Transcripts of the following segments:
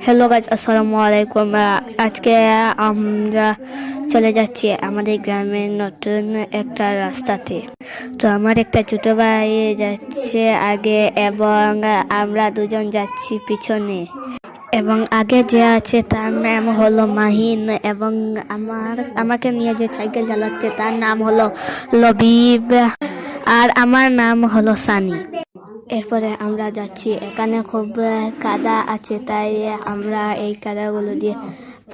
Hello guys, আসসালামু আলাইকুম। আজকে আমরা চলে যাচ্ছি আমাদের গ্রামের নতুন একটা রাস্তাতে। তো আমার একটা ছোট ভাই যাচ্ছে আগে এবং আমরা দুজন যাচ্ছি পিছনে। এবং আগে যে আছে তার নাম হলো মাহিন, এবং আমাকে নিয়ে যে সাইকেল চালাচ্ছে তার নাম হলো লবিব, আর আমার নাম হলো সানি। এরপরে আমরা যাচ্ছি, এখানে খুব কাদা আছে, তাই আমরা এই কাদাগুলো দিয়ে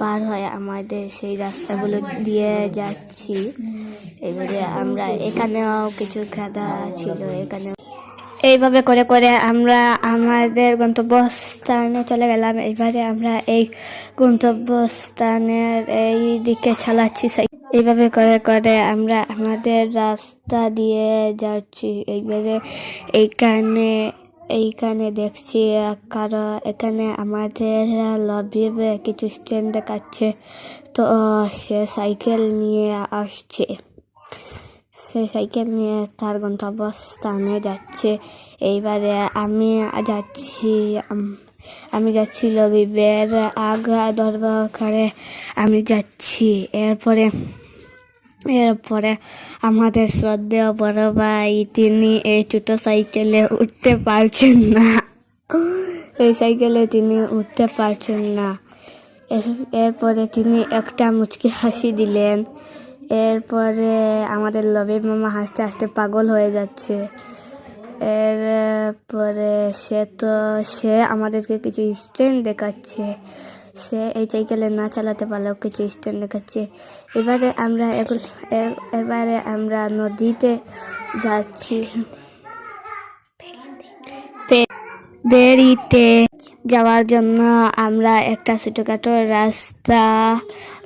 পার হয়ে আমাদের সেই রাস্তাগুলো দিয়ে যাচ্ছি। এবারে আমরা এখানেও কিছু কাদা ছিল, এখানে এইভাবে করে করে আমরা আমাদের গন্তব্যস্থানে চলে গেলাম। এবারে আমরা এই গন্তব্যস্থানের এই দিকে চালাচ্ছি। এইভাবে করে করে আমরা আমাদের রাস্তা দিয়ে যাচ্ছি। এইবারে এইখানে দেখছি কারো এখানে আমাদের লবিব কিছু স্ট্যান্ড দেখাচ্ছে, তো সে সাইকেল নিয়ে আসছে। সে সাইকেল নিয়ে তার গন্তব্যস্থানে যাচ্ছে। এইবারে আমি যাচ্ছি লবিবের আগা দরবারে আমি যাচ্ছি। এরপরে আমাদের শ্রদ্ধেয় বড় ভাই, তিনি এই ছোট সাইকেলে উঠতে পারছেন না। এই সাইকেলে তিনি উঠতে পারছেন না। এরপরে তিনি একটা মুচকি হাসি দিলেন। এরপরে আমাদের লবিব মামা হাসতে হাসতে পাগল হয়ে যাচ্ছে। এরপরে সে আমাদেরকে কিছু স্ট্যান্ড দেখাচ্ছে। সে এই সাইকেলে না চালাতে পারলেও কিছু স্ট্যান্ড দেখাচ্ছে। এবারে আমরা নদীতে যাচ্ছি। বেরিতে যাওয়ার জন্য আমরা একটা ছোটখাটো রাস্তা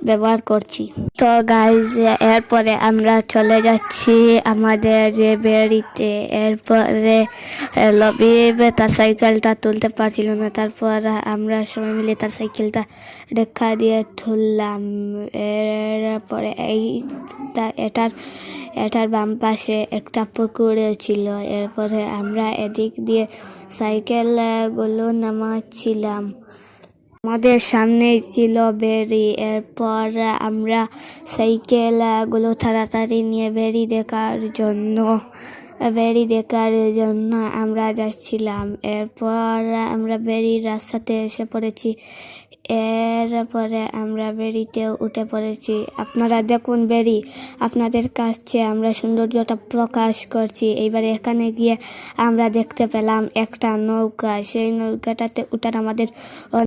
ব্যবহার করছি। তো গাইজ, এরপরে আমরা চলে যাচ্ছি আমাদের বেরিতে। এরপরে লবিব তার সাইকেলটা তুলতে পারছিল না, তারপর আমরা সবাই মিলে তার সাইকেলটা রেখা দিয়ে তুললাম। এরপরে এটার বাম পাশে একটা পুকুর ছিল। এরপরে আমরা এদিক দিয়ে সাইকেলগুলো নামাচ্ছিলাম। আমাদের সামনে ছিল বেরি। এরপর আমরা সাইকেলগুলো তাড়াতাড়ি নিয়ে বেরি দেখার জন্য আমরা যাচ্ছিলাম। এরপর আমরা বেরির রাস্তাতে এসে পড়েছি। এরপরে আমরা বেরিতে উঠে পড়েছি। আপনারা দেখুন, বেরি আপনাদের কাছে আমরা সৌন্দর্যটা প্রকাশ করছি। এইবার এখানে গিয়ে আমরা দেখতে পেলাম একটা নৌকা। সেই নৌকাটাতে উঠার আমাদের